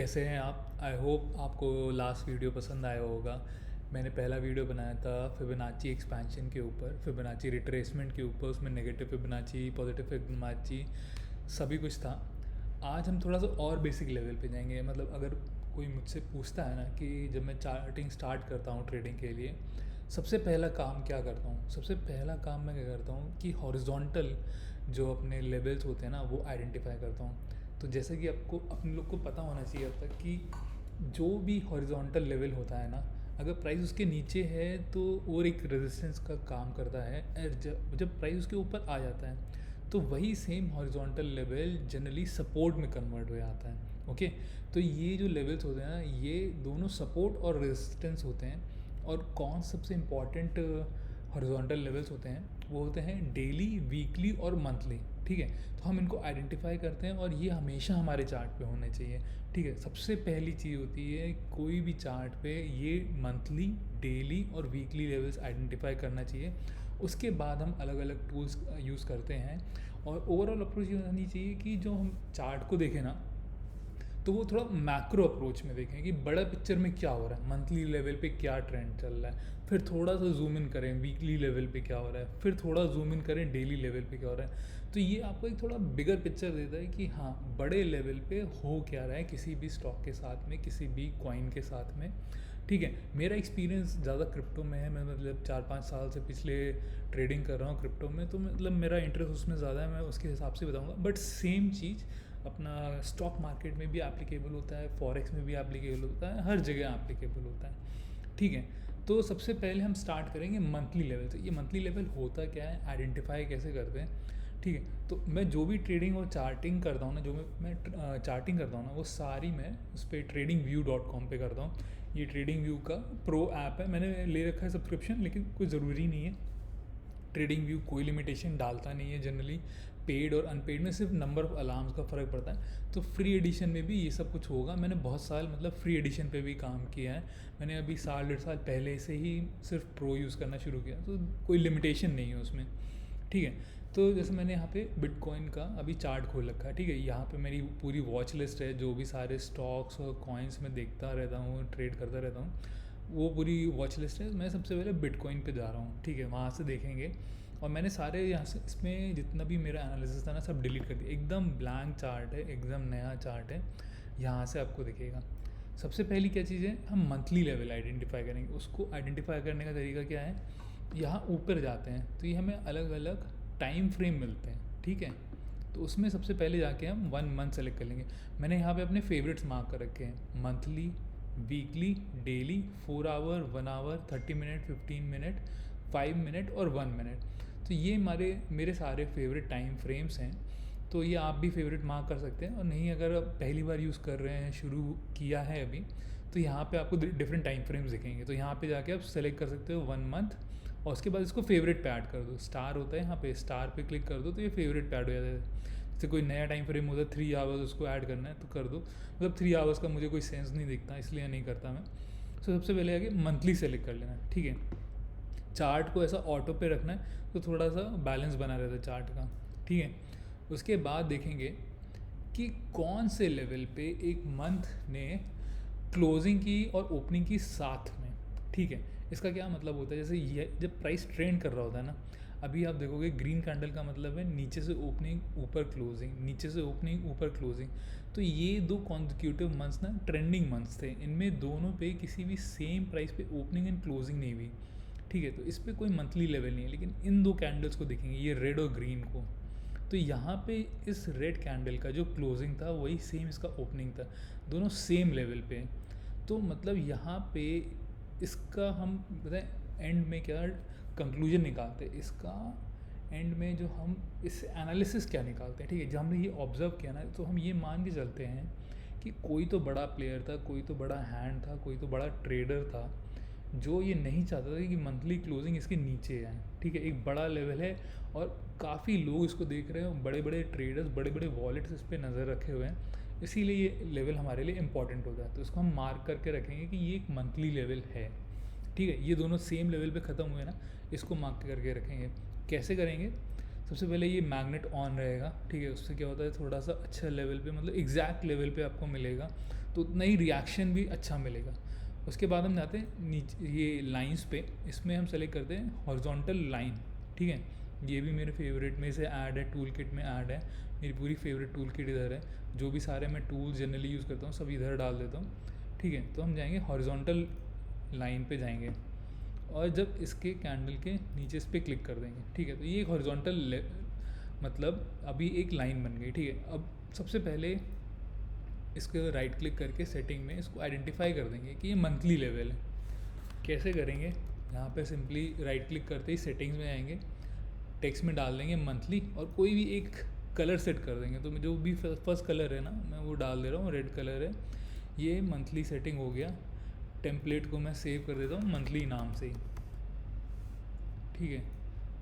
कैसे हैं आप? आई होप आपको लास्ट वीडियो पसंद आया होगा। मैंने पहला वीडियो बनाया था फिबोनाची एक्सपेंशन के ऊपर, फिबोनाची रिट्रेसमेंट के ऊपर। उसमें नेगेटिव फिबोनाची, पॉजिटिव फिबोनाची सभी कुछ था। आज हम थोड़ा सा और बेसिक लेवल पे जाएंगे। मतलब अगर कोई मुझसे पूछता है ना कि जब मैं चार्टिंग स्टार्ट करता हूँ ट्रेडिंग के लिए, सबसे पहला काम क्या करता हूँ? सबसे पहला काम मैं क्या करता हूँ कि हॉरिजॉन्टल जो अपने लेवल्स होते हैं ना, वो आइडेंटिफाई करता हूँ। तो जैसे कि आपको अपने लोग को पता होना चाहिए अब तक कि जो भी हॉरिजॉन्टल लेवल होता है ना, अगर प्राइस उसके नीचे है तो और एक रेजिस्टेंस का काम करता है। और जब प्राइस उसके ऊपर आ जाता है तो वही same horizontal level generally support में कन्वर्ट हो जाता है। ओके, तो ये जो लेवल्स होते हैं ना, ये दोनों सपोर्ट और रेजिस्टेंस होते हैं। और कौन सबसे इम्पॉर्टेंट हॉरिजॉन्टल लेवल्स होते हैं? वो होते हैं डेली, वीकली और मंथली। ठीक है, तो हम इनको आइडेंटिफाई करते हैं और ये हमेशा हमारे चार्ट पे होने चाहिए। ठीक है, सबसे पहली चीज़ होती है कोई भी चार्ट पे ये मंथली, डेली और वीकली लेवल्स आइडेंटिफाई करना चाहिए। उसके बाद हम अलग अलग टूल्स यूज़ करते हैं। और ओवरऑल अप्रोच ये होनी चाहिए कि जो हम चार्ट को देखें ना, तो वो थोड़ा मैक्रो अप्रोच में देखें कि बड़ा पिक्चर में क्या हो रहा है, मंथली लेवल पे क्या ट्रेंड चल रहा है। फिर थोड़ा सा जूम इन करें वीकली लेवल पे क्या हो रहा है, फिर थोड़ा जूम इन करें डेली लेवल पे क्या हो रहा है। तो ये आपको एक थोड़ा बिगर पिक्चर देता है कि हाँ, बड़े लेवल पे हो क्या रहा है किसी भी स्टॉक के साथ में, किसी भी कॉइन के साथ में। ठीक है, मेरा एक्सपीरियंस ज़्यादा क्रिप्टो में है। मैं मतलब 4-5 साल से पिछले ट्रेडिंग कर रहा हूँ क्रिप्टो में, तो मतलब मेरा इंटरेस्ट उसमें ज़्यादा है। मैं उसके हिसाब से बताऊँगा। बट सेम चीज़ अपना स्टॉक मार्केट में भी एप्लीकेबल होता है, फॉरेक्स में भी एप्लीकेबल होता है, हर जगह एप्लीकेबल होता है। ठीक है, तो सबसे पहले हम स्टार्ट करेंगे मंथली लेवल से। ये मंथली लेवल होता क्या है, आइडेंटिफाई कैसे करते हैं? ठीक है, तो मैं जो भी ट्रेडिंग और चार्टिंग करता हूँ ना, जो मैं चार्टिंग करता हूँ ना, वो सारी मैं उस पर tradingview.com पे करता हूँ। ये ट्रेडिंग व्यू का प्रो ऐप है, मैंने ले रखा है सब्सक्रिप्शन, लेकिन कोई ज़रूरी नहीं है। ट्रेडिंग व्यू कोई लिमिटेशन डालता नहीं है जनरली। पेड और अनपेड में सिर्फ नंबर ऑफ अलार्म्स का फ़र्क पड़ता है। तो फ्री एडिशन में भी ये सब कुछ होगा। मैंने बहुत साल मतलब फ्री एडिशन पे भी काम किया है। मैंने अभी 1.5 साल पहले से ही सिर्फ प्रो यूज़ करना शुरू किया, तो कोई लिमिटेशन नहीं है उसमें। ठीक है, तो जैसे मैंने यहाँ पे बिटकॉइन का अभी चार्ट खोल रखा है। ठीक है, यहाँ पे मेरी पूरी वॉच लिस्ट है, जो भी सारे स्टॉक्स और कॉइन्स में देखता रहता हूँ, ट्रेड करता रहता हूँ, वो पूरी वॉच लिस्ट है। मैं सबसे पहले बिटकॉइन पे जा रहा हूँ। ठीक है, वहाँ से देखेंगे। और मैंने सारे यहाँ से इसमें जितना भी मेरा एनालिसिस था ना, सब डिलीट कर दिया। एकदम ब्लैंक चार्ट है, एकदम नया चार्ट है। यहाँ से आपको दिखेगा। सबसे पहली क्या चीज़ है, हम मंथली लेवल आइडेंटिफाई करेंगे। उसको आइडेंटिफाई करने का तरीका क्या है, यहाँ ऊपर जाते हैं तो ये हमें अलग अलग टाइम फ्रेम मिलते हैं। ठीक है, तो उसमें सबसे पहले जाके हम 1 मंथ सेलेक्ट कर लेंगे। मैंने यहाँ पे अपने फेवरेट्स मार्क कर रखे हैं, monthly, weekly, daily, 4 hour, 1 hour, 30 minute, 15 minute, 5 minute और 1 मिनट। तो ये मेरे सारे फेवरेट टाइम फ्रेम्स हैं। तो ये आप भी फेवरेट मार्क कर सकते हैं। और नहीं, अगर आप पहली बार यूज़ कर रहे हैं, शुरू किया है अभी, तो यहाँ पे आपको डिफरेंट टाइम फ्रेम्स दिखेंगे। तो यहाँ पे जाके आप सेलेक्ट कर सकते हो 1 मंथ, और उसके बाद इसको फेवरेट पे ऐड कर दो। स्टार होता है यहाँ पे, स्टार पे क्लिक कर दो तो ये फेवरेट पे ऐड हो जाता है। जैसे कोई नया टाइम फ्रेम होता है 3 आवर्स, उसको ऐड करना है तो कर दो। मतलब 3 आवर्स का मुझे कोई सेंस नहीं दिखता, इसलिए नहीं करता मैं। तो सबसे पहले आगे मंथली सेलेक्ट कर लेना है। ठीक है, चार्ट को ऐसा ऑटो पे रखना है तो थोड़ा सा बैलेंस बना रहता है चार्ट का। ठीक है, उसके बाद देखेंगे कि कौन से लेवल पे एक मंथ ने क्लोजिंग की और ओपनिंग की साथ में। ठीक है, इसका क्या मतलब होता है, जैसे ये जब प्राइस ट्रेंड कर रहा होता है ना, अभी आप देखोगे ग्रीन कैंडल का मतलब है नीचे से ओपनिंग ऊपर क्लोजिंग, नीचे से ओपनिंग ऊपर क्लोजिंग। तो ये 2 कॉन्जिक्यूटिव मंथ्स ना ट्रेंडिंग मंथ्स थे। इनमें दोनों पे किसी भी सेम प्राइस पे ओपनिंग एंड क्लोजिंग नहीं हुई। ठीक है, तो इस पर कोई मंथली लेवल नहीं है, लेकिन इन 2 कैंडल्स को देखेंगे, ये रेड और ग्रीन को। तो यहाँ पे इस रेड कैंडल का जो क्लोजिंग था वही सेम इसका ओपनिंग था, दोनों सेम लेवल पे। तो मतलब यहाँ पे इसका हम बताएं एंड में क्या कंक्लूजन निकालते हैं, इसका एंड में जो हम इस एनालिसिस क्या निकालते हैं। ठीक है, जब हमने ये ऑब्ज़र्व किया ना, तो हम ये मान के चलते हैं कि कोई तो बड़ा प्लेयर था, कोई तो बड़ा हैंड था, कोई तो बड़ा ट्रेडर था, जो ये नहीं चाहता था कि मंथली क्लोजिंग इसके नीचे आए। ठीक है, एक बड़ा लेवल है और काफ़ी लोग इसको देख रहे हैं, बड़े बड़े ट्रेडर्स, बड़े बड़े वॉलेट्स इस पर नज़र रखे हुए हैं, इसीलिए ये लेवल हमारे लिए इंपॉर्टेंट होता है। तो इसको हम मार्क करके रखेंगे कि ये एक मंथली लेवल है। ठीक है, ये दोनों सेम लेवल पे ख़त्म हुए ना, इसको मार्क करके रखेंगे। कैसे करेंगे, सबसे पहले ये मैग्नेट ऑन रहेगा। ठीक है, उससे क्या होता है, थोड़ा सा अच्छा लेवल पे, मतलब एग्जैक्ट लेवल पे आपको मिलेगा। तो उतना ही रिएक्शन भी अच्छा मिलेगा। उसके बाद हम जाते हैं नीचे ये लाइंस पे, इसमें हम सेलेक्ट करते हैं हॉरिजॉन्टल लाइन। ठीक है, ये भी मेरे फेवरेट में से ऐड है, टूल किट में ऐड है, मेरी पूरी फेवरेट टूल किट इधर है। जो भी सारे मैं टूल जनरली यूज़ करता हूँ सब इधर डाल देता हूँ। ठीक है, तो हम जाएंगे हॉरिजॉन्टल लाइन पे जाएंगे और जब इसके कैंडल के नीचे इस पर क्लिक कर देंगे। ठीक है, तो ये एक हॉरिजॉन्टल मतलब अभी एक लाइन बन गई। ठीक है, अब सबसे पहले इसको राइट क्लिक करके सेटिंग में इसको आइडेंटिफाई कर देंगे कि ये मंथली लेवल है। कैसे करेंगे, यहाँ पे सिंपली राइट क्लिक करते ही सेटिंग्स में आएंगे, टेक्स्ट में डाल देंगे मंथली और कोई भी एक कलर सेट कर देंगे। तो जो भी फर्स्ट कलर है ना मैं वो डाल दे रहा हूँ, रेड कलर है। ये मंथली सेटिंग हो गया। टेम्पलेट को मैं सेव कर देता हूँ मंथली नाम से ही। ठीक है,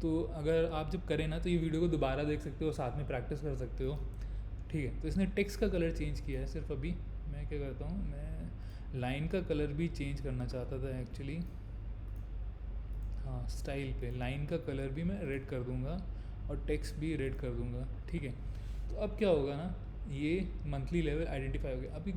तो अगर आप जब करें ना तो ये वीडियो को दोबारा देख सकते हो, साथ में प्रैक्टिस कर सकते हो। ठीक है, तो इसने टेक्स्ट का कलर चेंज किया है सिर्फ। अभी मैं क्या करता हूँ, मैं लाइन का कलर भी चेंज करना चाहता था एक्चुअली। हाँ, स्टाइल पे लाइन का कलर भी मैं रेड कर दूँगा और टेक्स्ट भी रेड कर दूँगा। ठीक है, तो अब क्या होगा ना, ये मंथली लेवल आइडेंटिफाई हो गया। अभी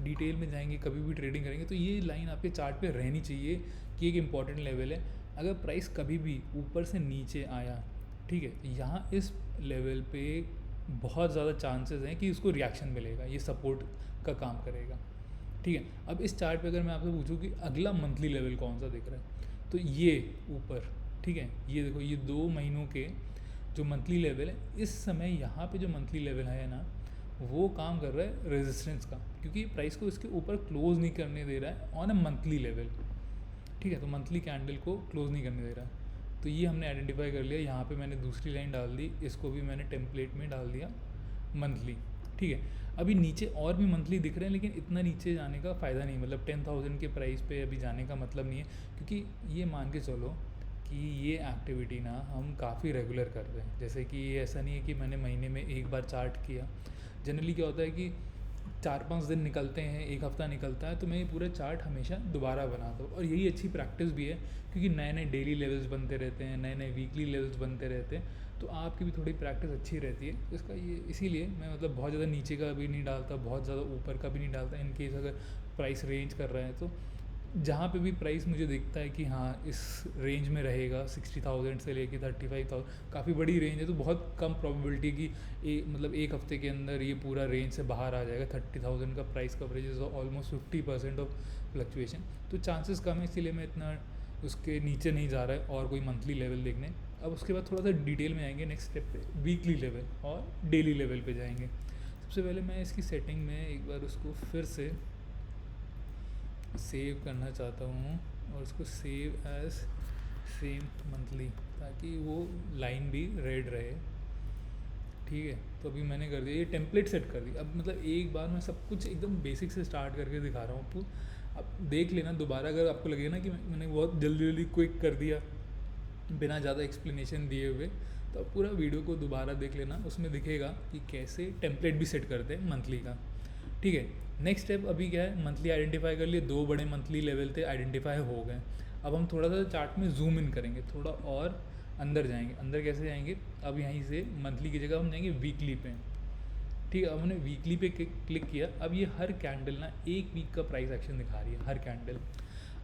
डिटेल में जाएंगे, कभी भी ट्रेडिंग करेंगे तो ये लाइन आपके चार्ट पे रहनी चाहिए कि एक इम्पॉर्टेंट लेवल है। अगर प्राइस कभी भी ऊपर से नीचे आया, ठीक है, यहाँ इस लेवल पे बहुत ज़्यादा चांसेस हैं कि उसको रिएक्शन मिलेगा, ये सपोर्ट का काम करेगा। ठीक है, अब इस चार्ट पे अगर मैं आपसे पूछूं कि अगला मंथली लेवल कौन सा दिख रहा है, तो ये ऊपर। ठीक है, ये देखो, ये 2 महीनों के जो मंथली लेवल है, इस समय यहाँ पे जो मंथली लेवल है ना वो काम कर रहा है रेजिस्टेंस का, क्योंकि प्राइस को इसके ऊपर क्लोज नहीं करने दे रहा है ऑन अ मंथली लेवल। ठीक है, तो मंथली कैंडल को क्लोज नहीं करने दे रहा है। तो ये हमने आइडेंटिफाई कर लिया। यहाँ पे मैंने दूसरी लाइन डाल दी, इसको भी मैंने टेम्पलेट में डाल दिया मंथली। ठीक है, अभी नीचे और भी मंथली दिख रहे हैं, लेकिन इतना नीचे जाने का फ़ायदा नहीं, मतलब 10,000 के प्राइस पे अभी जाने का मतलब नहीं है, क्योंकि ये मान के चलो कि ये एक्टिविटी ना हम काफ़ी रेगुलर कर रहे हैं। जैसे कि ये ऐसा नहीं है कि मैंने महीने में एक बार चार्ट किया। जनरली क्या होता है कि 4-5 दिन निकलते हैं, एक हफ़्ता निकलता है, तो मैं ये पूरा चार्ट हमेशा दोबारा बनाता हूँ। और यही अच्छी प्रैक्टिस भी है, क्योंकि नए नए डेली लेवल्स बनते रहते हैं, नए नए वीकली लेवल्स बनते रहते हैं, तो आपकी भी थोड़ी प्रैक्टिस अच्छी रहती है। इसका ये इसीलिए मैं मतलब बहुत ज़्यादा नीचे का भी नहीं डालता, बहुत ज़्यादा ऊपर का भी नहीं डालता। इन केस अगर प्राइस रेंज कर रहे हैं तो जहाँ पे भी प्राइस मुझे दिखता है कि हाँ इस रेंज में रहेगा 60,000 से लेके 35,000, काफ़ी बड़ी रेंज है, तो बहुत कम प्रोबेबिलिटी कि मतलब एक हफ्ते के अंदर ये पूरा रेंज से बाहर आ जाएगा। 30,000 का price coverage is almost 50% of fluctuation, तो चांसेस कम है, इसीलिए मैं इतना उसके नीचे नहीं जा रहा है और कोई मंथली लेवल देखने। अब उसके बाद थोड़ा सा डिटेल में आएंगे नेक्स्ट स्टेप पे, वीकली लेवल और डेली लेवल पे जाएंगे। सबसे पहले मैं इसकी सेटिंग में एक बार उसको फिर से सेव करना चाहता हूँ और उसको सेव एज सेम मंथली, ताकि वो लाइन भी रेड रहे। ठीक है, तो अभी मैंने कर दिया, ये टेम्पलेट सेट कर दी। अब मतलब एक बार मैं सब कुछ एकदम बेसिक से स्टार्ट करके दिखा रहा हूँ आपको। अब देख लेना दोबारा, अगर आपको लगे ना कि मैंने बहुत जल्दी जल्दी क्विक कर दिया बिना ज़्यादा एक्सप्लेनेशन दिए हुए, तो आप पूरा वीडियो को दोबारा देख लेना, उसमें दिखेगा कि कैसे टेम्पलेट भी सेट करते हैं मंथली का। ठीक है, नेक्स्ट स्टेप अभी क्या है, मंथली आइडेंटिफाई कर लिए, 2 बड़े मंथली लेवल थे आइडेंटिफाई हो गए। अब हम थोड़ा सा चार्ट में जूम इन करेंगे, थोड़ा और अंदर जाएंगे। अंदर कैसे जाएंगे, अब यहीं से मंथली की जगह हम जाएंगे वीकली पे। ठीक है, अब हमने वीकली पे क्लिक किया। अब ये हर कैंडल ना 1 वीक का प्राइस एक्शन दिखा रही है, हर कैंडल।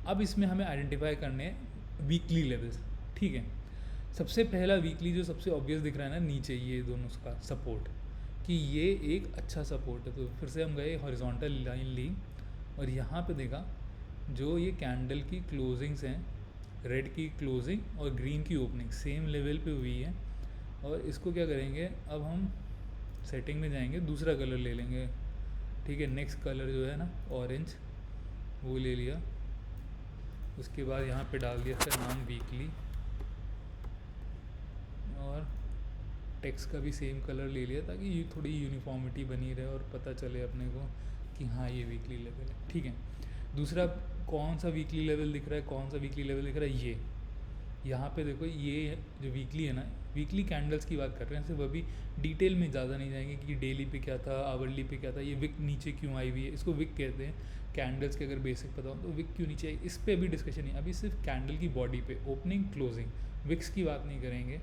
अब इसमें हमें आइडेंटिफाई करने हैं वीकली लेवल्स। ठीक है, सबसे पहला वीकली जो सबसे ऑब्वियस दिख रहा है ना नीचे, ये दोनों का सपोर्ट, कि ये एक अच्छा सपोर्ट है। तो फिर से हम गए हॉरिजॉन्टल लाइन ली और यहाँ पे देखा जो ये कैंडल की क्लोजिंग्स हैं, रेड की क्लोजिंग और ग्रीन की ओपनिंग सेम लेवल पे हुई है। और इसको क्या करेंगे, अब हम सेटिंग में जाएंगे, दूसरा कलर ले लेंगे। ठीक है, नेक्स्ट कलर जो है ना ऑरेंज, वो ले लिया। उसके बाद यहाँ पे डाल दिया इसका नाम वीकली, और टेक्स्ट का भी सेम कलर ले लिया, ताकि ये थोड़ी यूनिफॉर्मिटी बनी रहे और पता चले अपने को कि हाँ ये वीकली लेवल है। ठीक है, दूसरा कौन सा वीकली लेवल दिख रहा है, कौन सा वीकली लेवल दिख रहा है, ये यहाँ पे देखो, ये जो वीकली है ना, वीकली कैंडल्स की बात कर रहे हैं सिर्फ। अभी डिटेल में ज़्यादा नहीं जाएंगे कि डेली पे क्या था, आवरली पे क्या था, ये विक नीचे क्यों आई हुई है, इसको विक कहते हैं। कैंडल्स के अगर बेसिक पता हो तो विक क्यों नीचे आई, इस पर अभी डिस्कशन नहीं, अभी सिर्फ कैंडल की बॉडी पे, ओपनिंग क्लोजिंग, विक्स की बात नहीं करेंगे।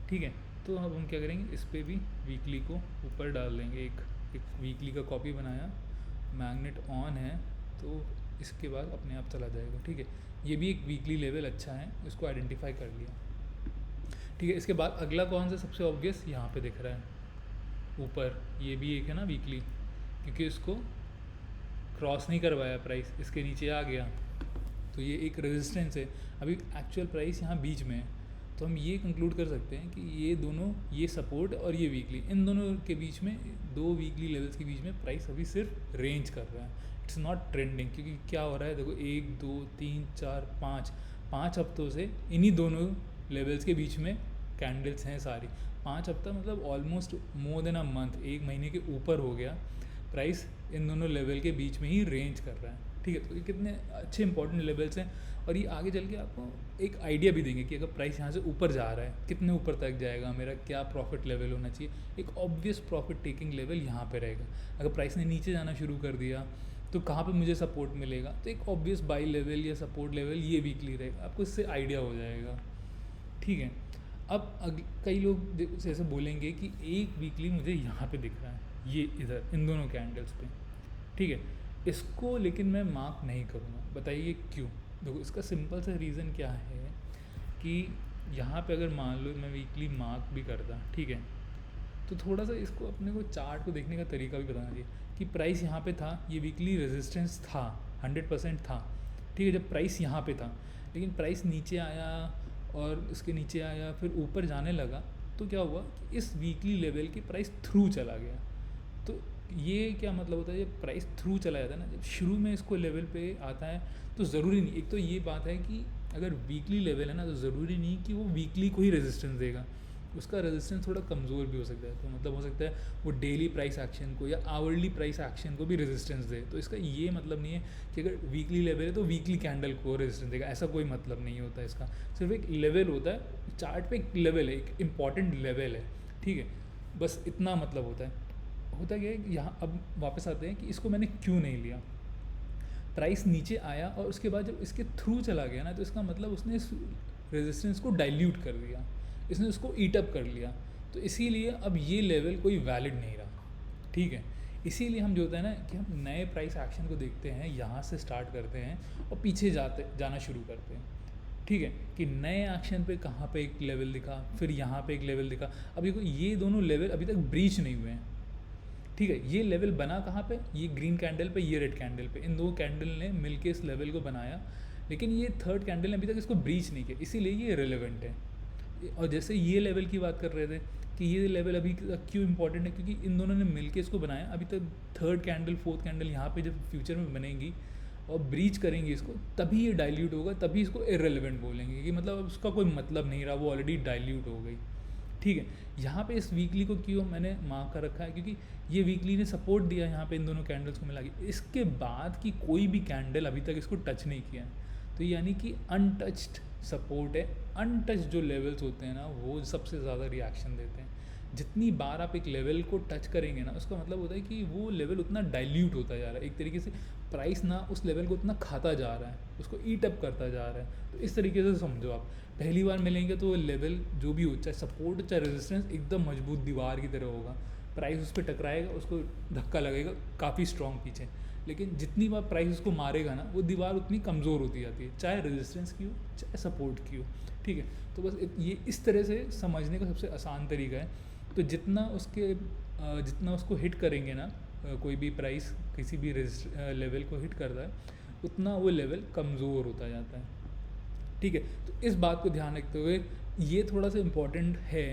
ठीक है, तो अब हम क्या करेंगे, इस पर भी वीकली को ऊपर डाल देंगे। एक वीकली का कॉपी बनाया मैग्नेट ऑन है तो इसके बाद अपने आप चला जाएगा। ठीक है, ये भी एक वीकली लेवल अच्छा है, इसको आइडेंटिफाई कर लिया। ठीक है, इसके बाद अगला कौन सा सबसे ऑब्वियस यहाँ पे दिख रहा है ऊपर, ये भी एक है ना वीकली, क्योंकि इसको क्रॉस नहीं करवाया प्राइस, इसके नीचे आ गया तो ये एक रेजिस्टेंस है। अभी एक्चुअल प्राइस यहाँ बीच में है, तो हम ये कंक्लूड कर सकते हैं कि ये दोनों, ये सपोर्ट और ये वीकली, इन दोनों के बीच में, दो वीकली लेवल्स के बीच में प्राइस अभी सिर्फ रेंज कर रहा है, इट्स नॉट ट्रेंडिंग। क्योंकि क्या हो रहा है देखो, 1 2 3 4 5 हफ्तों से इन्हीं दोनों लेवल्स के बीच में कैंडल्स हैं सारी। 5 हफ्ता मतलब almost more than a month, 1 महीने के ऊपर हो गया, प्राइस इन दोनों लेवल के बीच में ही रेंज कर रहा है। ठीक है, तो ये कितने अच्छे इंपॉर्टेंट लेवल्स हैं, और ये आगे चल के आपको एक आइडिया भी देंगे कि अगर प्राइस यहाँ से ऊपर जा रहा है, कितने ऊपर तक जाएगा, मेरा क्या प्रॉफिट लेवल होना चाहिए। एक ऑब्वियस प्रॉफिट टेकिंग लेवल यहाँ पे रहेगा। अगर प्राइस ने नीचे जाना शुरू कर दिया तो कहाँ पे मुझे सपोर्ट मिलेगा, तो एक ऑब्वियस बाई लेवल या सपोर्ट लेवल ये वीकली रहेगा, आपको इससे आइडिया हो जाएगा। ठीक है, अब कई लोग जैसे बोलेंगे कि एक वीकली मुझे यहाँ पे दिख रहा है, ये इधर इन दोनों कैंडल्स पे। ठीक है, इसको लेकिन मैं मार्क नहीं करूँगा, बताइए क्यों। देखो, इसका सिंपल सा रीज़न क्या है कि यहाँ पे अगर मान लो मैं वीकली मार्क भी करता, ठीक है, तो थोड़ा सा इसको अपने को चार्ट को देखने का तरीका भी बताना चाहिए कि प्राइस यहाँ पे था, ये वीकली रेजिस्टेंस था, 100% था। ठीक है, जब प्राइस यहाँ पे था, लेकिन प्राइस नीचे आया और इसके नीचे आया, फिर ऊपर जाने लगा, तो क्या हुआ कि इस वीकली लेवल के प्राइस थ्रू चला गया। तो ये क्या मतलब होता है, जब प्राइस थ्रू चला जाता है ना, जब शुरू में इसको लेवल पे आता है, तो ज़रूरी नहीं, एक तो ये बात है कि अगर वीकली लेवल है ना, तो ज़रूरी नहीं कि वो वीकली को ही रेजिस्टेंस देगा, उसका रेजिस्टेंस थोड़ा कमज़ोर भी हो सकता है। तो मतलब हो सकता है वो डेली प्राइस एक्शन को या आवरली प्राइस एक्शन को भी रेजिस्टेंस दे। तो इसका ये मतलब नहीं है कि अगर वीकली लेवल है तो वीकली कैंडल को रेजिस्टेंस देगा, ऐसा कोई मतलब नहीं होता इसका। सिर्फ एक लेवल होता है, चार्ट पे एक लेवल है, एक इम्पॉर्टेंट लेवल है। ठीक है, बस इतना मतलब होता है। होता क्या है, यहाँ अब वापस आते हैं कि इसको मैंने क्यों नहीं लिया। प्राइस नीचे आया और उसके बाद जब इसके थ्रू चला गया ना, तो इसका मतलब उसने इस रेजिस्टेंस को डाइल्यूट कर दिया, इसने उसको ईट अप कर लिया। तो इसीलिए अब ये लेवल कोई वैलिड नहीं रहा। ठीक है, इसीलिए हम जो होता है ना कि हम नए प्राइस एक्शन को देखते हैं, यहाँ से स्टार्ट करते हैं और पीछे जाना शुरू करते हैं। ठीक है, कि नए एक्शन पे कहाँ पे एक लेवल दिखा, फिर यहाँ पे एक लेवल दिखा। अब देखो, ये दोनों लेवल अभी तक ब्रीच नहीं हुए हैं। ठीक है, ये लेवल बना कहाँ पे, ये ग्रीन कैंडल पे, ये रेड कैंडल पे, इन दो कैंडल ने मिलके इस लेवल को बनाया, लेकिन ये थर्ड कैंडल ने अभी तक इसको ब्रीच नहीं किया, इसीलिए ये रिलेवेंट है। और जैसे ये लेवल की बात कर रहे थे कि ये लेवल अभी तक क्यों इंपॉर्टेंट है, क्योंकि इन दोनों ने मिलके इसको बनाया। अभी तक थर्ड कैंडल, फोर्थ कैंडल यहाँ पे जब फ्यूचर में बनेगी और ब्रीच करेंगे इसको, तभी ये डाइल्यूट होगा, तभी इसको इररिलेवेंट बोलेंगे कि मतलब उसका कोई मतलब नहीं रहा, वो ऑलरेडी डाइल्यूट हो गई। ठीक है, यहाँ पे इस वीकली को क्यों मैंने मार्क कर रखा है, क्योंकि ये वीकली ने सपोर्ट दिया यहाँ पे इन दोनों कैंडल्स को मिला के। इसके बाद की कोई भी कैंडल अभी तक इसको टच नहीं किया है, तो यानी कि अनटच्ड सपोर्ट है। अनटच्ड जो लेवल्स होते हैं ना, वो सबसे ज़्यादा रिएक्शन देते हैं। जितनी बार आप एक लेवल को टच करेंगे ना, उसका मतलब होता है कि वो लेवल उतना डाइल्यूट होता जा रहा है, एक तरीके से प्राइस ना उस लेवल को उतना खाता जा रहा है, उसको ईट अप करता जा रहा है। तो इस तरीके से समझो आप, पहली बार मिलेंगे तो लेवल जो भी हो, चाहे सपोर्ट चाहे रेजिस्टेंस, एकदम मजबूत दीवार की तरह होगा, प्राइस उस पर टकराएगा, उसको धक्का लगेगा काफ़ी स्ट्रॉन्ग पीछे। लेकिन जितनी बार प्राइस उसको मारेगा ना, वो दीवार उतनी कमज़ोर होती जाती है, चाहे रेजिस्टेंस की हो चाहे सपोर्ट की हो। ठीक है, तो बस ये इस तरह से समझने का सबसे आसान तरीका है। तो जितना उसको हिट करेंगे ना, कोई भी प्राइस किसी भी लेवल को हिट करता है, उतना वो लेवल कमज़ोर होता जाता है। ठीक है, तो इस बात को ध्यान रखते हुए ये थोड़ा सा इम्पॉर्टेंट है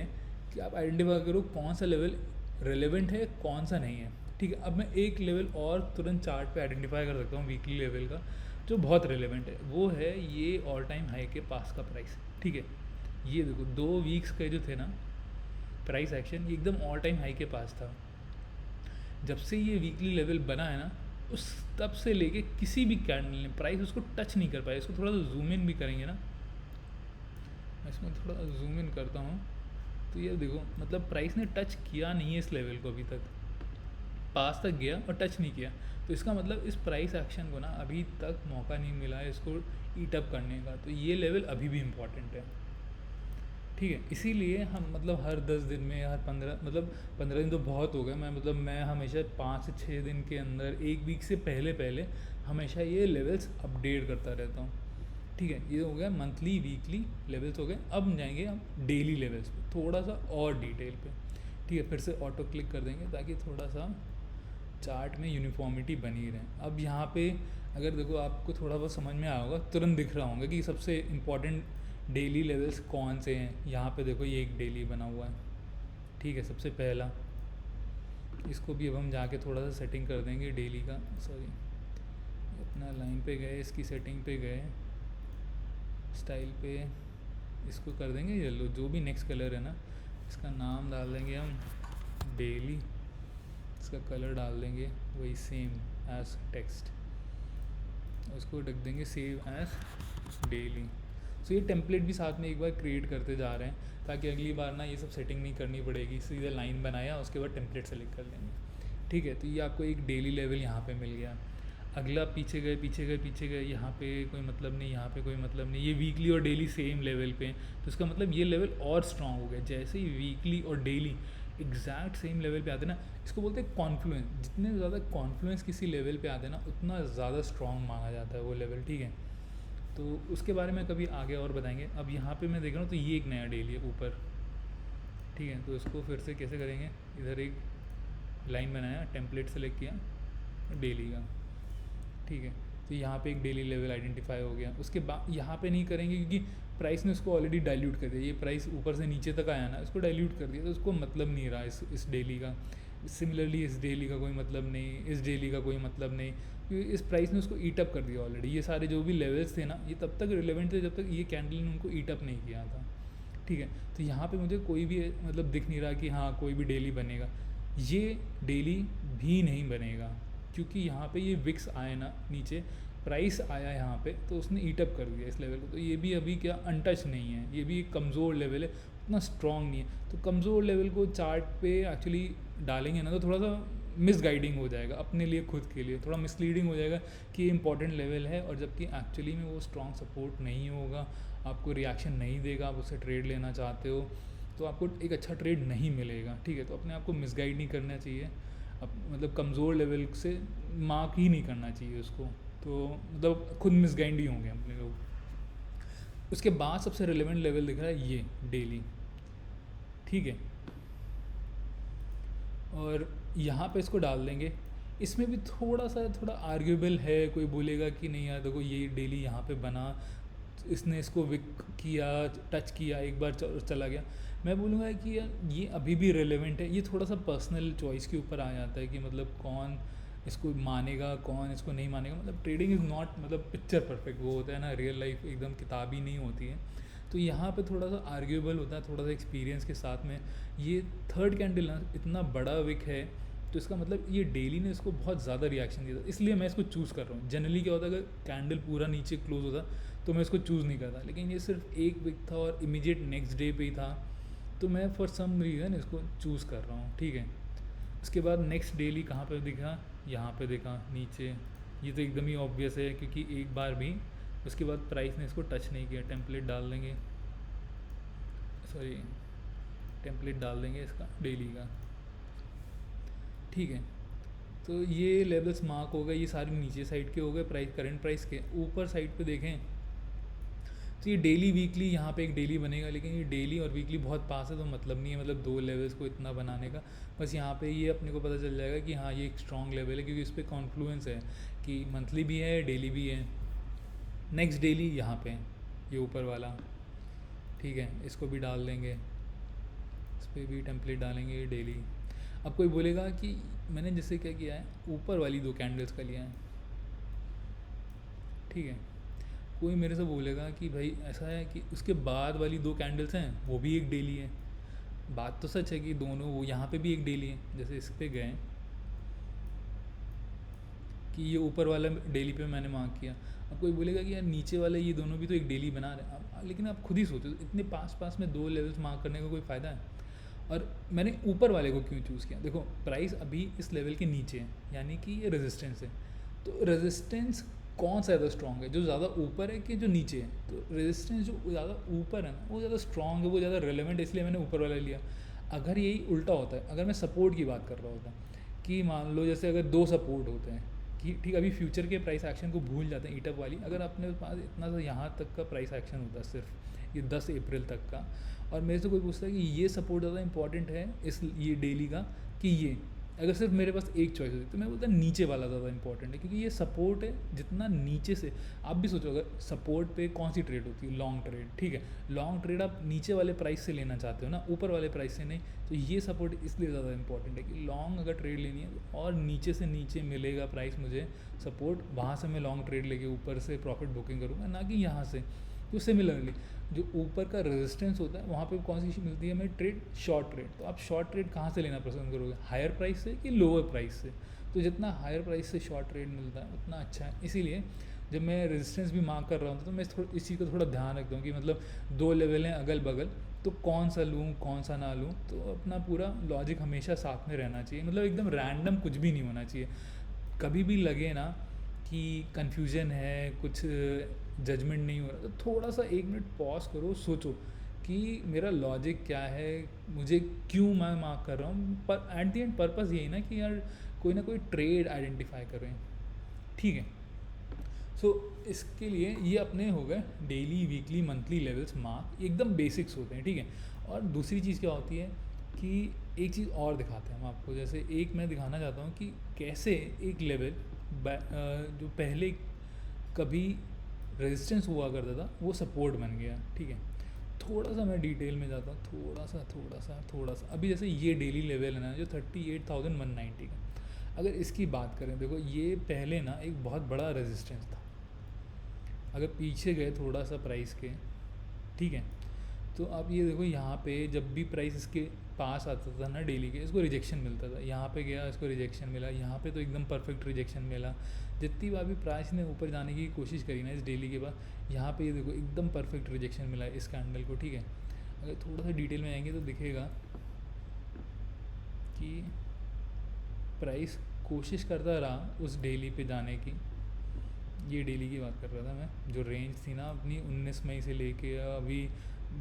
कि आप आइडेंटिफाई करो कौन सा लेवल रेलेवेंट है, कौन सा नहीं है। ठीक है, अब मैं एक लेवल और तुरंत चार्ट पे आइडेंटिफाई कर सकता हूँ वीकली लेवल का, जो बहुत रेलेवेंट है। वो है ये ऑल टाइम हाई के पास का प्राइस। ठीक है, ये देखो 2 वीक्स के जो थे ना प्राइस एक्शन, ये एकदम ऑल टाइम हाई के पास था। जब से ये वीकली लेवल बना है ना, उस तब से लेके किसी भी कैंडल ने प्राइस उसको टच नहीं कर पाया। इसको थोड़ा सा जूम इन भी करेंगे ना, मैं इसमें थोड़ा जूम इन करता हूँ, तो ये देखो मतलब प्राइस ने टच किया नहीं है इस लेवल को, अभी तक पास तक गया और टच नहीं किया। तो इसका मतलब इस प्राइस एक्शन को ना अभी तक मौका नहीं मिला है इसको ईट अप करने का। तो ये लेवल अभी भी इम्पॉर्टेंट है। ठीक है, इसीलिए हम मतलब हर 10 दिन में, हर 15 मतलब 15 दिन तो बहुत हो गए, मैं हमेशा 5 से 6 दिन के अंदर, एक वीक से पहले पहले हमेशा ये लेवल्स अपडेट करता रहता हूँ। ठीक है, ये हो गया मंथली वीकली लेवल्स हो गए। अब हम जाएंगे हम डेली लेवल्स पे थोड़ा सा और डिटेल पे। ठीक है, फिर से ऑटो क्लिक कर देंगे ताकि थोड़ा सा चार्ट में यूनिफॉर्मिटी बनी रहे। अब यहाँ पे अगर देखो आपको थोड़ा बहुत समझ में आया होगा, तुरंत दिख रहा होगा कि सबसे इम्पॉर्टेंट डेली लेवल्स कौन से हैं। यहाँ पे देखो ये एक डेली बना हुआ है। ठीक है, सबसे पहला इसको भी अब हम जाके थोड़ा सा सेटिंग कर देंगे डेली का। सॉरी, अपना लाइन पे गए, इसकी सेटिंग पे गए, स्टाइल पे इसको कर देंगे येलो, जो भी नेक्स्ट कलर है ना, इसका नाम डाल देंगे हम डेली, इसका कलर डाल देंगे वही सेम एज टेक्स्ट, उसको रख देंगे सेव एज डेली। सो ये टेम्पलेट भी साथ में एक बार क्रिएट करते जा रहे हैं ताकि अगली बार ना ये सब सेटिंग नहीं करनी पड़ेगी, सीधे लाइन बनाया उसके बाद टेम्पलेट सेलेक्ट कर लेंगे। ठीक है, तो ये आपको एक डेली लेवल यहाँ पे मिल गया। अगला पीछे गए पीछे गए पीछे गए, यहाँ पे कोई मतलब नहीं, यहाँ पे कोई मतलब नहीं, ये वीकली और डेली सेम लेवल पे, तो इसका मतलब ये लेवल और स्ट्रॉन्ग हो गया। जैसे ही वीकली और डेली एग्जैक्ट सेम लेवल पे आते ना, इसको बोलते हैं कॉन्फ्लुएंस। जितने ज़्यादा कॉन्फ्लुएंस किसी लेवल पे आते ना, उतना ज़्यादा स्ट्रॉन्ग माना जाता है वो लेवल। ठीक है, तो उसके बारे में कभी आगे और बताएंगे। अब यहाँ पे मैं देख रहा हूँ तो ये एक नया डेली है ऊपर। ठीक है, तो इसको फिर से कैसे करेंगे, इधर एक लाइन बनाया, टेम्पलेट सेलेक्ट किया डेली का। ठीक है, तो यहाँ पे एक डेली लेवल आइडेंटिफाई हो गया। उसके बाद यहाँ पे नहीं करेंगे क्योंकि प्राइस ने उसको ऑलरेडी डाइल्यूट कर दिया। ये प्राइस ऊपर से नीचे तक आया ना, इसको डाइल्यूट कर दिया, तो उसको मतलब नहीं रहा इस डेली का। सिमिलरली इस डेली का कोई मतलब नहीं, इस डेली का कोई मतलब नहीं, क्योंकि इस प्राइस ने उसको ईट अप कर दिया ऑलरेडी। ये सारे जो भी लेवल्स थे ना, ये तब तक रिलेवेंट थे जब तक ये कैंडल ने उनको ईट अप नहीं किया था। ठीक है, तो यहाँ पे मुझे कोई भी मतलब दिख नहीं रहा कि हाँ कोई भी डेली बनेगा। ये डेली भी नहीं बनेगा क्योंकि यहाँ पे ये विक्स आए ना नीचे, प्राइस आया यहाँ पे, तो उसने ईट अप कर दिया इस लेवल को। तो ये भी अभी क्या अनटच नहीं है, ये भी एक कमज़ोर लेवल है, उतना स्ट्रॉन्ग नहीं है। तो कमज़ोर लेवल को चार्ट पे एक्चुअली डालेंगे ना तो थोड़ा सा मिसगाइडिंग हो जाएगा अपने लिए, खुद के लिए थोड़ा मिसलीडिंग हो जाएगा कि ये इंपॉर्टेंट लेवल है, और जबकि एक्चुअली में वो स्ट्रॉन्ग सपोर्ट नहीं होगा, आपको रिएक्शन नहीं देगा। आप उससे ट्रेड लेना चाहते हो तो आपको एक अच्छा ट्रेड नहीं मिलेगा। ठीक है, तो अपने आप को मिसगाइड नहीं करना चाहिए, अब मतलब कमज़ोर लेवल से मार्क ही नहीं करना चाहिए उसको, तो मतलब खुद मिसगाइड ही होंगे अपने लोग। उसके बाद सबसे रिलेवेंट लेवल दिख रहा है ये डेली। ठीक है, और यहाँ पे इसको डाल देंगे। इसमें भी थोड़ा आर्ग्यूबल है, कोई बोलेगा कि नहीं यार देखो ये डेली यहाँ पे बना, इसने इसको विक किया, टच किया, एक बार चला गया। मैं बोलूँगा कि यार ये अभी भी रेलेवेंट है। ये थोड़ा सा पर्सनल चॉइस के ऊपर आ जाता है कि मतलब कौन इसको मानेगा कौन इसको नहीं मानेगा। मतलब ट्रेडिंग इज़ नॉट मतलब पिक्चर परफेक्ट, वो होता है ना, रियल लाइफ एकदम किताब ही नहीं होती है। तो यहाँ पे थोड़ा सा आर्ग्यूबल होता है, थोड़ा सा एक्सपीरियंस के साथ में। ये थर्ड कैंडल ना इतना बड़ा विक है, तो इसका मतलब ये डेली ने इसको बहुत ज़्यादा रिएक्शन दिया था, इसलिए मैं इसको चूज़ कर रहा हूँ। जनरली क्या होता है, अगर कैंडल पूरा नीचे क्लोज होता तो मैं इसको चूज़ नहीं करता, लेकिन ये सिर्फ एक विक था और इमीडिएट नेक्स्ट डे पे ही था, तो मैं फॉर सम रीज़न इसको चूज़ कर रहा हूँ। ठीक है, उसके बाद नेक्स्ट डेली कहाँ पर दिखा, यहाँ पे देखा नीचे। ये तो एकदम ही ऑब्वियस है क्योंकि एक बार भी उसके बाद प्राइस ने इसको टच नहीं किया। टेम्पलेट डाल देंगे, सॉरी टेम्पलेट डाल देंगे इसका डेली का। ठीक है, तो ये लेवल्स मार्क हो गए, ये सारे नीचे साइड के हो गए प्राइस, करंट प्राइस के। ऊपर साइड पे देखें तो ये डेली वीकली यहाँ पे एक डेली बनेगा, लेकिन ये डेली और वीकली बहुत पास है तो मतलब नहीं है, मतलब दो लेवल्स को इतना बनाने का। बस यहाँ पे ये अपने को पता चल जाएगा कि हाँ ये एक स्ट्रॉन्ग लेवल है, क्योंकि इस पर कॉन्फ्लुएंस है कि मंथली भी है डेली भी है। नेक्स्ट डेली यहाँ पे ये ऊपर वाला। ठीक है, इसको भी डाल देंगे, इस पर भी टेम्पलेट डालेंगे डेली। अब कोई बोलेगा कि मैंने जैसे क्या किया है, ऊपर वाली दो कैंडल्स का लिया है। ठीक है, कोई मेरे से बोलेगा कि भाई ऐसा है कि उसके बाद वाली दो कैंडल्स हैं वो भी एक डेली है। बात तो सच है कि दोनों, वो यहाँ पे भी एक डेली है। जैसे इस पे गए कि ये ऊपर वाला डेली पे मैंने मार्क किया। अब कोई बोलेगा कि यार नीचे वाले ये दोनों भी तो एक डेली बना रहे हैं, लेकिन आप खुद ही सोचो इतने पास पास में दो लेवल्स मार्क करने का कोई फ़ायदा है। और मैंने ऊपर वाले को क्यों चूज़ किया, देखो प्राइस अभी इस लेवल के नीचे है, यानी कि ये रेजिस्टेंस है। तो रेजिस्टेंस कौन सा ज़्यादा स्ट्रॉन्ग है, जो ज़्यादा ऊपर है कि जो नीचे है। तो रेजिस्टेंस जो ज़्यादा ऊपर है ना वो ज़्यादा स्ट्रॉन्ग है, वो ज़्यादा रेलेवेंट, इसलिए मैंने ऊपर वाला लिया। अगर यही उल्टा होता है, अगर मैं सपोर्ट की बात कर रहा होता कि मान लो जैसे अगर दो सपोर्ट होते हैं कि ठीक, अभी फ्यूचर के प्राइस एक्शन को भूल जाते हैं ईटअप वाली, अगर अपने पास इतना सा यहाँ तक का प्राइस एक्शन होता है सिर्फ ये 10 अप्रैल तक का, और मेरे से कोई पूछता है कि ये सपोर्ट ज़्यादा इंपॉर्टेंट है इस ये डेली का कि ये, अगर सिर्फ मेरे पास एक चॉइस होती तो मैं बोलता नीचे वाला ज़्यादा इंपॉर्टेंट है, क्योंकि ये सपोर्ट है जितना नीचे से। आप भी सोचो अगर सपोर्ट पे कौन सी ट्रेड होती है, लॉन्ग ट्रेड, ठीक है, लॉन्ग ट्रेड आप नीचे वाले प्राइस से लेना चाहते हो ना, ऊपर वाले प्राइस से नहीं। तो ये सपोर्ट इसलिए ज़्यादा इंपॉर्टेंट है कि लॉन्ग अगर ट्रेड लेनी है और नीचे से नीचे मिलेगा प्राइस मुझे सपोर्ट, वहाँ से मैं लॉन्ग ट्रेड लेके ऊपर से प्रॉफिट बुकिंग करूँगा, ना कि यहाँ से। तो सिमिलरली जो ऊपर का रेजिस्टेंस होता है वहाँ पे कौन सी मिलती है हमें ट्रेड, शॉर्ट ट्रेड। तो आप शॉर्ट ट्रेड कहाँ से लेना पसंद करोगे, हायर प्राइस से कि लोअर प्राइस से? तो जितना हायर प्राइस से शॉर्ट ट्रेड मिलता है उतना अच्छा है। इसीलिए जब मैं रेजिस्टेंस भी मार्क कर रहा हूँ तो मैं इस चीज़ को थोड़ा ध्यान रखता हूँ कि मतलब दो लेवल हैं अगल बगल, तो कौन सा लूँ कौन सा ना लूँ। तो अपना पूरा लॉजिक हमेशा साथ में रहना चाहिए, मतलब एकदम रैंडम कुछ भी नहीं होना चाहिए। कभी भी लगे ना कि कन्फ्यूज़न है, कुछ जजमेंट नहीं हो रहा, तो थोड़ा सा 1 मिनट पॉज करो, सोचो कि मेरा लॉजिक क्या है, मुझे क्यों मैं मार्क कर रहा हूँ। पर एट द एंड पर्पस यही ना कि यार कोई ना कोई ट्रेड आइडेंटिफाई करें, ठीक है। सो इसके लिए ये अपने हो गए daily, weekly, monthly levels mark, एकदम बेसिक्स होते हैं, ठीक है। और दूसरी चीज़ क्या होती है कि एक चीज़ और दिखाते हैं हम आपको, जैसे एक मैं दिखाना चाहता हूँ कि कैसे एक लेवल जो पहले कभी रेजिस्टेंस हुआ करता था वो सपोर्ट बन गया, ठीक है। थोड़ा सा मैं डिटेल में जाता हूँ, थोड़ा सा अभी जैसे ये डेली लेवल है ना जो 38,190 का, अगर इसकी बात करें, देखो ये पहले ना एक बहुत बड़ा रेजिस्टेंस था। अगर पीछे गए थोड़ा सा प्राइस के, ठीक है, तो आप ये देखो यहाँ पे जब भी प्राइस इसके पास आता था ना डेली के, इसको रिजेक्शन मिलता था। यहाँ पे गया, इसको रिजेक्शन मिला, यहाँ पे तो एकदम परफेक्ट रिजेक्शन मिला। जितनी बार भी प्राइस ने ऊपर जाने की कोशिश करी ना इस डेली के बाद, यहाँ पे ये देखो एकदम परफेक्ट रिजेक्शन मिला है इस कैंडल को, ठीक है। अगर थोड़ा सा डिटेल में आएंगे तो दिखेगा कि प्राइस कोशिश करता रहा उस डेली पे जाने की। ये डेली की बात कर रहा था मैं, जो रेंज थी ना अपनी 19 मई से लेके अभी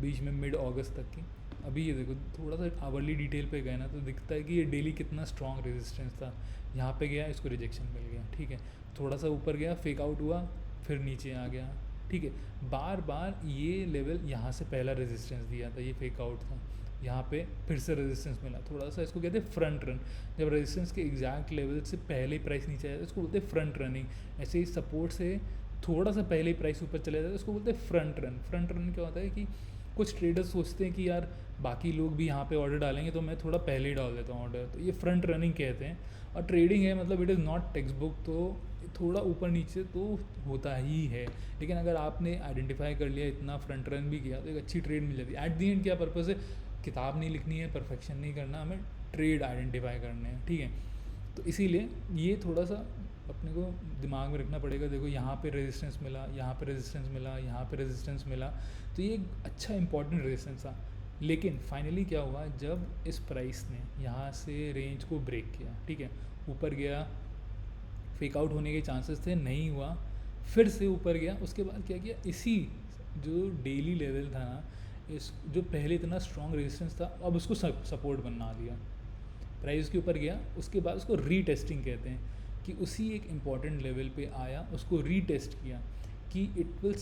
बीच में मिड अगस्त तक की। अभी ये देखो थोड़ा सा आवरली डिटेल पे गए ना तो दिखता है कि ये डेली कितना स्ट्रॉन्ग रेजिस्टेंस था। यहाँ पे गया, इसको रिजेक्शन मिल गया, ठीक है। थोड़ा सा ऊपर गया, फेक आउट हुआ, फिर नीचे आ गया, ठीक है। बार बार ये लेवल यहाँ से पहला रेजिस्टेंस दिया था, ये फेक आउट था, यहाँ पे फिर से रेजिस्टेंस मिला। थोड़ा सा इसको कहते हैं फ्रंट रन, जब रेजिस्टेंस के एग्जैक्ट लेवल से पहले ही प्राइस नीचे आया तो इसको बोलते हैं फ्रंट रनिंग। ऐसे ही सपोर्ट से थोड़ा सा पहले ही प्राइस ऊपर चले जाता है तो इसको बोलते हैं फ्रंट रन। फ्रंट रन क्या होता है कि कुछ ट्रेडर्स सोचते हैं कि यार बाकी लोग भी यहाँ पे ऑर्डर डालेंगे तो मैं थोड़ा पहले ही डाल देता हूँ ऑर्डर, तो ये फ्रंट रनिंग कहते हैं। और ट्रेडिंग है मतलब it is not text book, तो थोड़ा ऊपर नीचे तो होता ही है। लेकिन अगर आपने आइडेंटिफाई कर लिया, इतना फ्रंट रन भी किया, तो एक अच्छी ट्रेड मिल जाती है। एट दी एंड क्या पर्पज़ है, किताब नहीं लिखनी है, परफेक्शन नहीं करना, हमें ट्रेड आइडेंटिफाई करने हैं, ठीक है। तो इसीलिए ये थोड़ा सा अपने को दिमाग में रखना पड़ेगा। देखो यहाँ पे रेजिस्टेंस मिला, यहाँ पे रेजिस्टेंस मिला, यहाँ पे रेजिस्टेंस मिला, तो ये एक अच्छा इंपॉर्टेंट रेजिस्टेंस था। लेकिन फाइनली क्या हुआ, जब इस प्राइस ने यहाँ से रेंज को ब्रेक किया, ठीक है, ऊपर गया, फेक आउट होने के चांसेस थे, नहीं हुआ, फिर से ऊपर गया, उसके बाद क्या किया, इसी जो डेली लेवल था ना, इस जो पहले इतना स्ट्रॉन्ग रेजिस्टेंस था, अब उसको सपोर्ट बना दिया। प्राइस के ऊपर गया, उसके बाद उसको रीटेस्टिंग कहते हैं कि उसी एक इम्पॉर्टेंट लेवल पे आया, उसको रीटेस्ट किया कि इट विल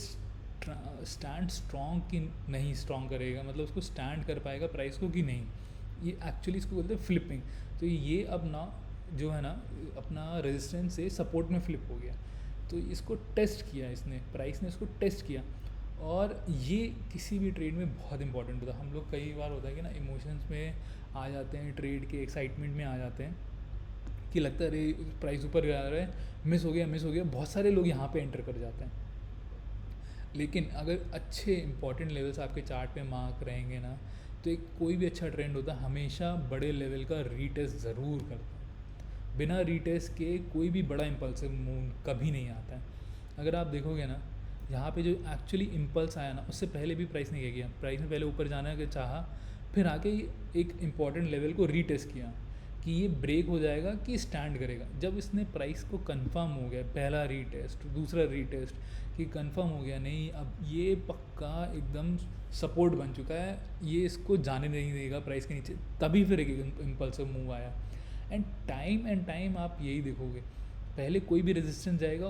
स्टैंड स्ट्रॉन्ग कि नहीं स्ट्रॉन्ग करेगा, मतलब उसको स्टैंड कर पाएगा प्राइस को कि नहीं। ये एक्चुअली इसको बोलते हैं फ्लिपिंग। तो ये अब ना जो है ना अपना रेजिस्टेंस से सपोर्ट में फ्लिप हो गया, तो इसको टेस्ट किया इसने, प्राइस ने इसको टेस्ट किया। और ये किसी भी ट्रेड में बहुत इंपॉर्टेंट होता है। हम लोग कई बार होता है कि ना इमोशंस में आ जाते हैं, ट्रेड के एक्साइटमेंट में आ जाते हैं कि लगता है अरे प्राइस ऊपर जा रहा है, मिस हो गया। बहुत सारे लोग यहाँ पे एंटर कर जाते हैं। लेकिन अगर अच्छे इंपॉर्टेंट लेवल्स आपके चार्ट पे मार्क रहेंगे ना, तो एक कोई भी अच्छा ट्रेंड होता है हमेशा बड़े लेवल का रीटेस्ट ज़रूर करता है। बिना रीटेस्ट के कोई भी बड़ा इम्पल्सिव मूव कभी नहीं आता है। अगर आप देखोगे ना, यहाँ पे जो एक्चुअली इम्पल्स आया ना, उससे पहले भी प्राइस ने क्या किया, प्राइस ने पहले ऊपर जाना के चाहा, फिर आके एक इम्पॉर्टेंट लेवल को रीटेस्ट किया, कि ये ब्रेक हो जाएगा कि स्टैंड करेगा। जब इसने प्राइस को कंफर्म हो गया, पहला रीटेस्ट, दूसरा रीटेस्ट, कि कंफर्म हो गया नहीं अब ये पक्का एकदम सपोर्ट बन चुका है, ये इसको जाने नहीं देगा प्राइस के नीचे, तभी फिर एक इम्पल्सिव मूव आया। एंड टाइम आप यही देखोगे, पहले कोई भी रेजिस्टेंस जाएगा,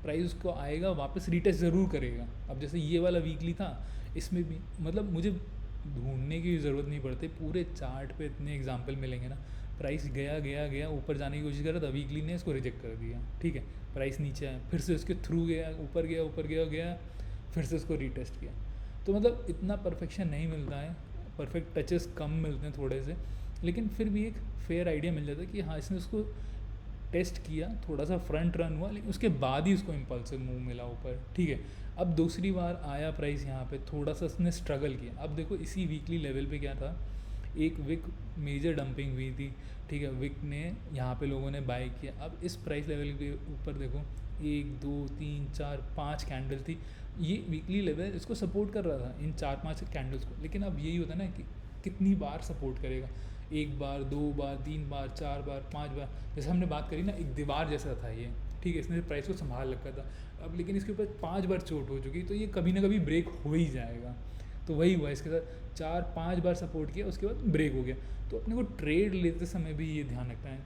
प्राइस उसको आएगा वापस रीटेस्ट ज़रूर करेगा। अब जैसे ये वाला वीकली था, इसमें भी मतलब मुझे ढूंढने की ज़रूरत नहीं पड़ती, पूरे चार्ट पे इतने एग्जांपल मिलेंगे ना। प्राइस गया गया गया ऊपर जाने की कोशिश कर रहा था, वीकली ने इसको रिजेक्ट कर दिया, ठीक है। प्राइस नीचे आया, फिर से उसके थ्रू गया, ऊपर गया ऊपर गया गया, फिर से उसको रीटेस्ट किया। तो मतलब इतना परफेक्शन नहीं मिलता है, परफेक्ट टचेस कम मिलते हैं थोड़े से, लेकिन फिर भी एक फेयर आइडिया मिल जाता है कि हाँ इसने उसको टेस्ट किया, थोड़ा सा फ्रंट रन हुआ, लेकिन उसके बाद ही उसको इम्पल्सिव मूव मिला ऊपर, ठीक है। अब दूसरी बार आया प्राइस यहाँ पे, थोड़ा सा उसने स्ट्रगल किया। अब देखो इसी वीकली लेवल पे क्या था, एक विक मेजर डंपिंग हुई थी, ठीक है। विक ने यहाँ पे लोगों ने बाय किया। अब इस प्राइस लेवल के ऊपर देखो 1 2 3 4 5 कैंडल थी, ये वीकली लेवल इसको सपोर्ट कर रहा था इन 4-5 कैंडल्स को। लेकिन अब यही होता है ना कि कितनी बार सपोर्ट करेगा, 1 बार 2 बार 3 बार 4 बार 5 बार, जैसे हमने बात करी ना, एक दीवार जैसा था ये, ठीक है। इसने प्राइस को संभाल रखा था, अब लेकिन इसके ऊपर 5 बार चोट हो चुकी, तो ये कभी ना कभी ब्रेक हो ही जाएगा। तो वही हुआ इसके साथ, 4-5 बार सपोर्ट किया, उसके बाद ब्रेक हो गया। तो अपने को ट्रेड लेते समय भी ये ध्यान रखना है।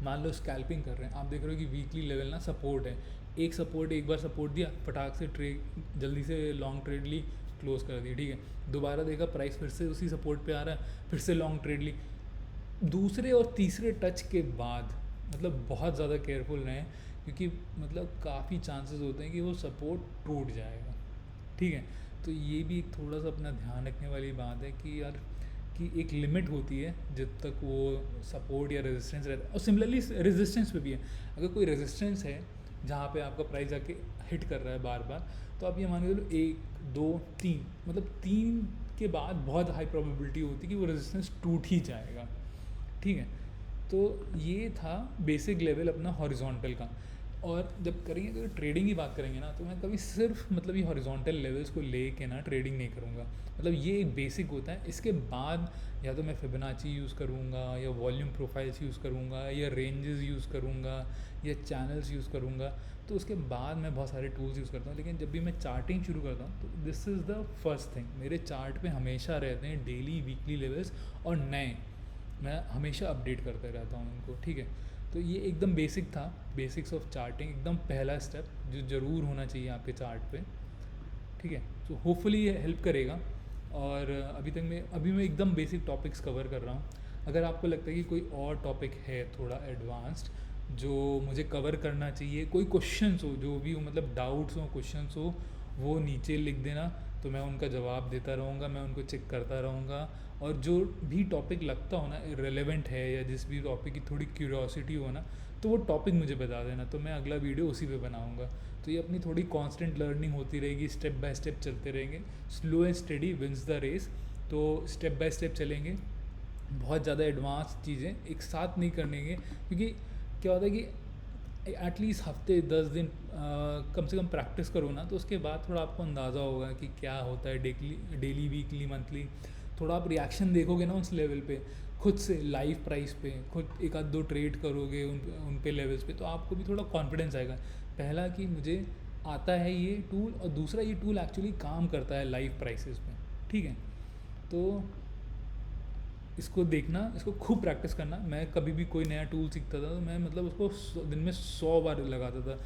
मान लो स्कैल्पिंग कर रहे हैं, आप देख रहे हो कि वीकली लेवल ना सपोर्ट है, एक बार सपोर्ट दिया, फटाक से ट्रेड जल्दी से लॉन्ग ट्रेड ली, क्लोज कर दी, ठीक है। दोबारा देखा प्राइस फिर से उसी सपोर्ट पे आ रहा है, फिर से लॉन्ग ट्रेड ली। दूसरे और तीसरे टच के बाद मतलब बहुत ज़्यादा केयरफुल रहें, क्योंकि मतलब काफ़ी चांसेस होते हैं कि वो सपोर्ट टूट जाएगा, ठीक है। तो ये भी एक थोड़ा सा अपना ध्यान रखने वाली बात है कि यार कि एक लिमिट होती है जब तक वो सपोर्ट या रेजिस्टेंस रहता है। और सिमिलरली रेजिस्टेंस पे भी है, अगर कोई रेजिस्टेंस है जहाँ पे आपका प्राइस जाके हिट कर रहा है बार बार, तो आप ये मान के चलो 1 2 3, मतलब 3 के बाद बहुत हाई प्रोबेबिलिटी होती है कि वो रेजिस्टेंस टूट ही जाएगा, ठीक है। तो ये था बेसिक लेवल अपना हॉरिजॉन्टल का। और जब करेंगे तो ट्रेडिंग की बात करेंगे ना, तो मैं कभी सिर्फ मतलब ये हॉरिजॉन्टल लेवल्स को लेके ना ट्रेडिंग नहीं करूँगा। मतलब ये एक बेसिक होता है, इसके बाद या तो मैं फिबोनाची यूज़ करूँगा, या वॉल्यूम प्रोफाइल्स यूज़ करूँगा, या रेंजेस यूज़ करूँगा, या चैनल्स यूज़ करूँगा। तो उसके बाद मैं बहुत सारे टूल्स यूज़ करता हूँ। लेकिन जब भी मैं चार्टिंग शुरू करता हूँ तो this is the first thing, मेरे चार्ट पे हमेशा रहते हैं डेली वीकली लेवल्स, और नए मैं हमेशा अपडेट करते रहता हूँ उनको, ठीक है। तो ये एकदम बेसिक था, बेसिक्स ऑफ चार्टिंग, एकदम पहला स्टेप जो ज़रूर होना चाहिए आपके चार्ट पे, ठीक है। तो होपफुली ये हेल्प करेगा। और अभी मैं एकदम बेसिक टॉपिक्स कवर कर रहा हूँ। अगर आपको लगता है कि कोई और टॉपिक है थोड़ा एडवांस्ड जो मुझे कवर करना चाहिए, कोई क्वेश्चंस हो, जो भी हो, मतलब डाउट्स हो, क्वेश्चंस हो, वो नीचे लिख देना, तो मैं उनका जवाब देता रहूँगा, मैं उनको चेक करता रहूँगा। और जो भी टॉपिक लगता हो ना रेलेवेंट है, या जिस भी टॉपिक की थोड़ी क्यूरियोसिटी हो ना, तो वो टॉपिक मुझे बता देना, तो मैं अगला वीडियो उसी पे बनाऊँगा। तो ये अपनी थोड़ी कांस्टेंट लर्निंग होती रहेगी, स्टेप बाय स्टेप चलते रहेंगे। Slow and steady wins the race. तो स्टेप बाय स्टेप चलेंगे, बहुत ज़्यादा एडवांस चीज़ें एक साथ नहीं करेंगे, क्योंकि क्या होता है कि एटलीस्ट हफ्ते 10 दिन कम से कम प्रैक्टिस करो ना, तो उसके बाद थोड़ा आपको अंदाज़ा होगा कि क्या होता है डेली वीकली मंथली। थोड़ा आप रिएक्शन देखोगे ना उस लेवल पे, खुद से लाइव प्राइस पे, खुद एक आध दो ट्रेड करोगे उन पे लेवल्स पे, तो आपको भी थोड़ा कॉन्फिडेंस आएगा। पहला कि मुझे आता है ये टूल, और दूसरा ये टूल एक्चुअली काम करता है लाइव प्राइसेस पे, ठीक है। तो इसको देखना, इसको खूब प्रैक्टिस करना। मैं कभी भी कोई नया टूल सीखता था तो मैं मतलब उसको दिन में 100 बार लगाता था।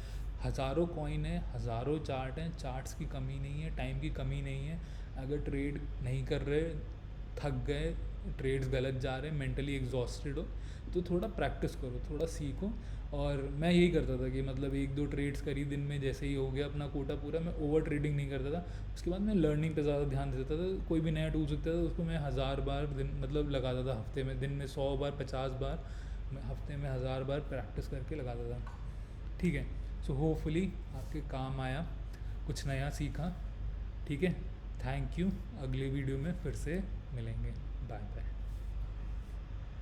हज़ारों कॉइन है, हज़ारों चार्ट हैं, चार्ट्स की कमी नहीं है, टाइम की कमी नहीं है। अगर ट्रेड नहीं कर रहे, थक गए, ट्रेड्स गलत जा रहे, मेंटली एग्जॉस्टेड हो, तो थोड़ा प्रैक्टिस करो, थोड़ा सीखो। और मैं यही करता था कि मतलब 1-2 ट्रेड्स करी दिन में, जैसे ही हो गया अपना कोटा पूरा, मैं ओवर ट्रेडिंग नहीं करता था। उसके बाद मैं लर्निंग पे ज़्यादा ध्यान देता था। कोई भी नया टूल सीखता था उसको मैं 1000 बार दिन मतलब लगाता था हफ्ते में, दिन में 100 बार 50 बार, मैं हफ्ते में 1000 बार प्रैक्टिस करके लगाता था, ठीक है। सो होपफुली आपके काम आया, कुछ नया सीखा, ठीक है। Thank you. अगले वीडियो में फिर से मिलेंगे। Bye bye.